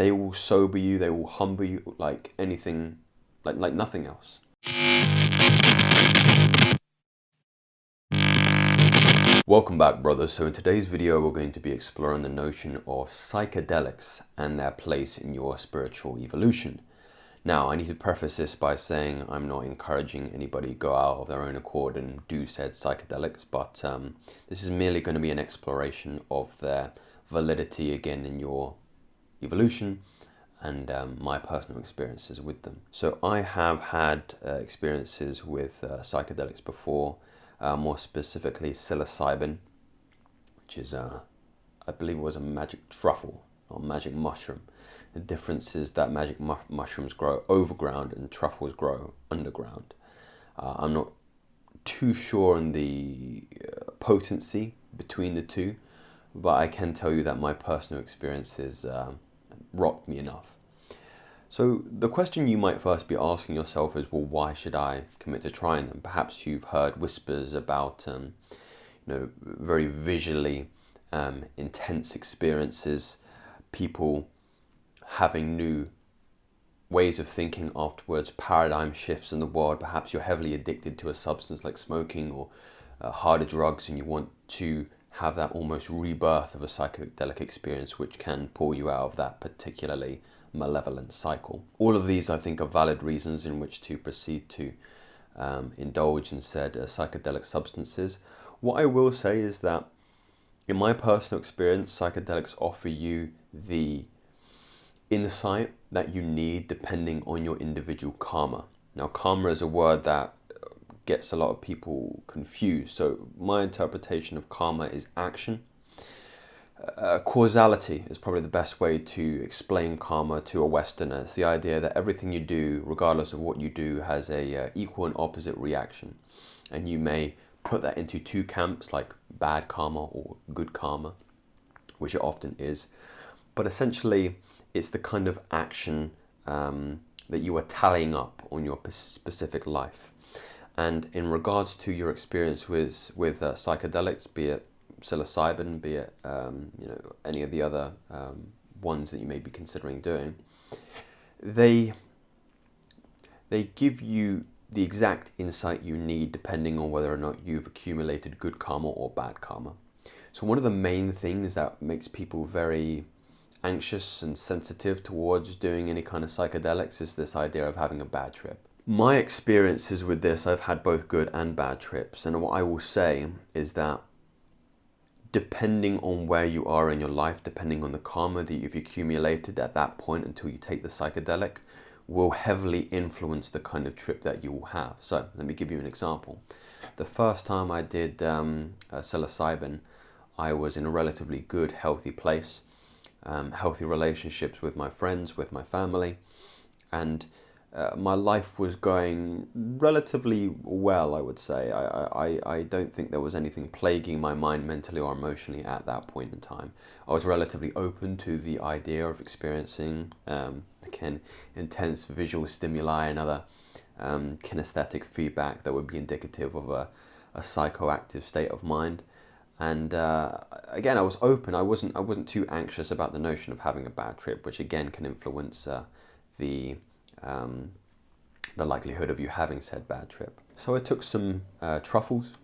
They will sober you, they will humble you like anything, like nothing else. Welcome back, brothers. So in today's video, we're going to be exploring the notion of psychedelics and their place in your spiritual evolution. Now, I need to preface this by saying I'm not encouraging anybody to go out of their own accord and do said psychedelics, but this is merely going to be an exploration of their validity again in your evolution and my personal experiences with them. So I have had experiences with psychedelics before, more specifically psilocybin, which is, I believe it was a magic truffle or magic mushroom. The difference is that magic mushrooms grow overground and truffles grow underground. I'm not too sure on the potency between the two, but I can tell you that my personal experiences rocked me enough. So the question you might first be asking yourself is, well, why should I commit to trying them? Perhaps you've heard whispers about very visually intense experiences, people having new ways of thinking afterwards, paradigm shifts in the world. Perhaps you're heavily addicted to a substance like smoking or harder drugs, and you want to have that almost rebirth of a psychedelic experience which can pull you out of that particularly malevolent cycle. All of these, I think, are valid reasons in which to proceed to indulge in said psychedelic substances. What I will say is that in my personal experience, psychedelics offer you the insight that you need depending on your individual karma. Now, karma is a word that gets a lot of people confused. So my interpretation of karma is action. Causality is probably the best way to explain karma to a Westerner. It's the idea that everything you do, regardless of what you do, has a equal and opposite reaction. And you may put that into two camps, like bad karma or good karma, which it often is. But essentially, it's the kind of action that you are tallying up on your specific life. And in regards to your experience with psychedelics, be it psilocybin, be it any of the other ones that you may be considering doing, they give you the exact insight you need depending on whether or not you've accumulated good karma or bad karma. So one of the main things that makes people very anxious and sensitive towards doing any kind of psychedelics is this idea of having a bad trip. My experiences with this, I've had both good and bad trips, and what I will say is that depending on where you are in your life, depending on the karma that you've accumulated at that point until you take the psychedelic, will heavily influence the kind of trip that you will have. So let me give you an example. The first time I did psilocybin, I was in a relatively good, healthy place, healthy relationships with my friends, with my family, and my life was going relatively well, I would say. I don't think there was anything plaguing my mind mentally or emotionally at that point in time. I was relatively open to the idea of experiencing, again, intense visual stimuli and other kinesthetic feedback that would be indicative of a psychoactive state of mind. And again, I was open. I wasn't too anxious about the notion of having a bad trip, which again can influence the likelihood of you having said bad trip. So I took some truffles,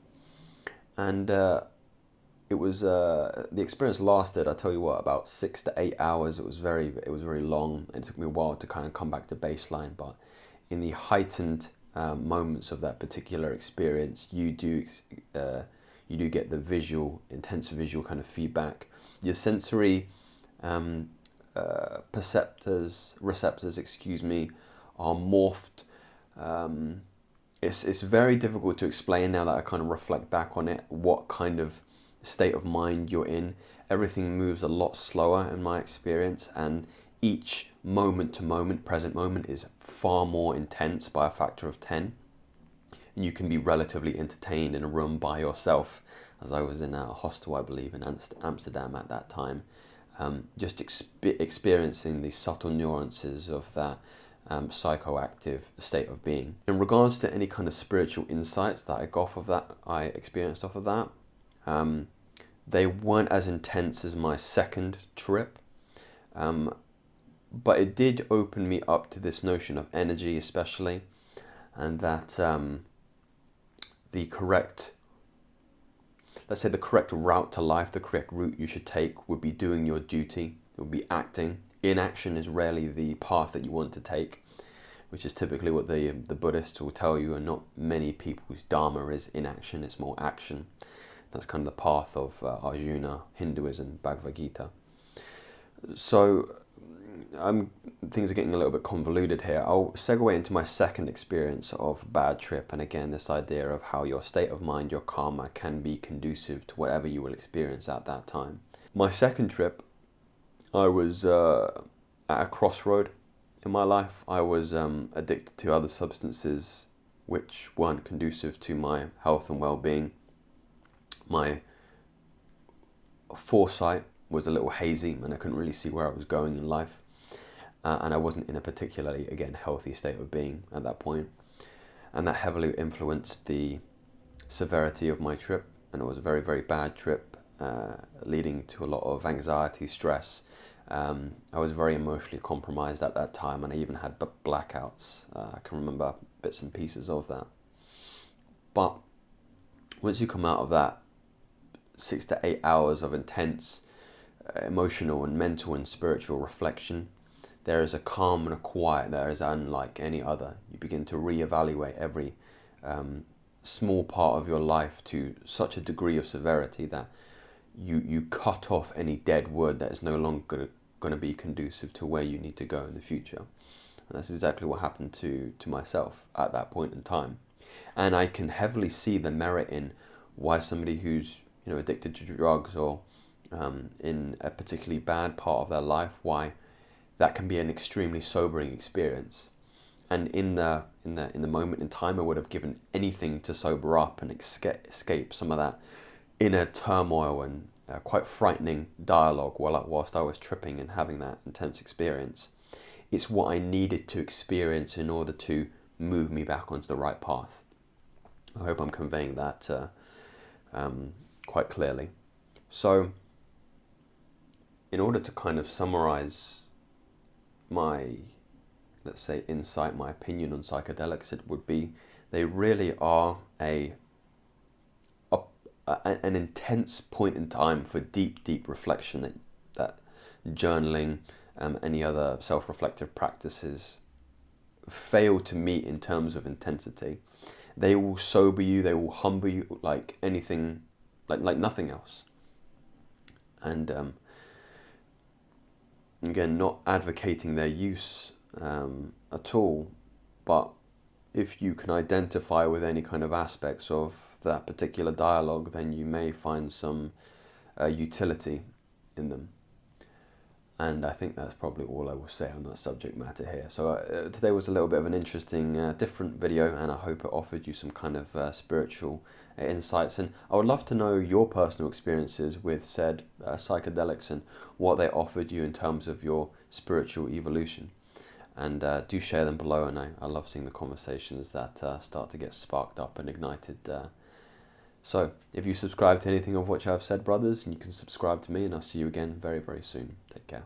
and it was the experience lasted, I tell you what, about 6 to 8 hours. It was very long. It took me a while to kind of come back to baseline, but in the heightened moments of that particular experience, you do get the intense visual kind of feedback. Your sensory receptors, are morphed. It's very difficult to explain now that I kind of reflect back on it, what kind of state of mind you're in. Everything moves a lot slower in my experience, and each moment to moment, present moment, is far more intense by a factor of 10. And you can be relatively entertained in a room by yourself, as I was in a hostel, I believe, in Amsterdam at that time, just experiencing the subtle nuances of that psychoactive state of being. In regards to any kind of spiritual insights that I experienced off of that, they weren't as intense as my second trip. But it did open me up to this notion of energy, especially, and that the correct, let's say the correct route to life, the correct route you should take would be doing your duty, it would be acting. Inaction is rarely the path that you want to take, which is typically what the Buddhists will tell you, and not many people's dharma is inaction, it's more action. That's kind of the path of Arjuna, Hinduism, Bhagavad Gita. So things are getting a little bit convoluted here. I'll segue into my second experience of bad trip, and again this idea of how your state of mind, your karma, can be conducive to whatever you will experience at that time. My second trip, I was at a crossroad in my life. I was addicted to other substances which weren't conducive to my health and well-being. My foresight was a little hazy and I couldn't really see where I was going in life. And I wasn't in a particularly, again, healthy state of being at that point. And that heavily influenced the severity of my trip. And it was a very, very bad trip, leading to a lot of anxiety, stress. I was very emotionally compromised at that time, and I even had blackouts. I can remember bits and pieces of that. But once you come out of that 6 to 8 hours of intense emotional and mental and spiritual reflection, there is a calm and a quiet that is unlike any other. You begin to reevaluate every small part of your life to such a degree of severity that you cut off any dead wood that is no longer going to be conducive to where you need to go in the future. And that's exactly what happened to myself at that point in time. And I can heavily see the merit in why somebody who's addicted to drugs or in a particularly bad part of their life, why that can be an extremely sobering experience. And in the moment in time, I would have given anything to sober up and escape some of that inner turmoil and quite frightening dialogue whilst I was tripping and having that intense experience. It's what I needed to experience in order to move me back onto the right path. I hope I'm conveying that quite clearly. So, in order to kind of summarize my, let's say, insight, my opinion on psychedelics, it would be they really are an intense point in time for deep reflection that journaling, any other self-reflective practices fail to meet in terms of intensity. They will sober you, they will humble you like anything, like nothing else. And again, not advocating their use at all, but if you can identify with any kind of aspects of that particular dialogue, then you may find some utility in them. And I think that's probably all I will say on that subject matter here. So today was a little bit of an interesting, different video, and I hope it offered you some kind of spiritual insights. And I would love to know your personal experiences with said psychedelics and what they offered you in terms of your spiritual evolution. And do share them below, and I love seeing the conversations that start to get sparked up and ignited. So if you subscribe to anything of which I've said, brothers, you can subscribe to me, and I'll see you again very, very soon. Take care.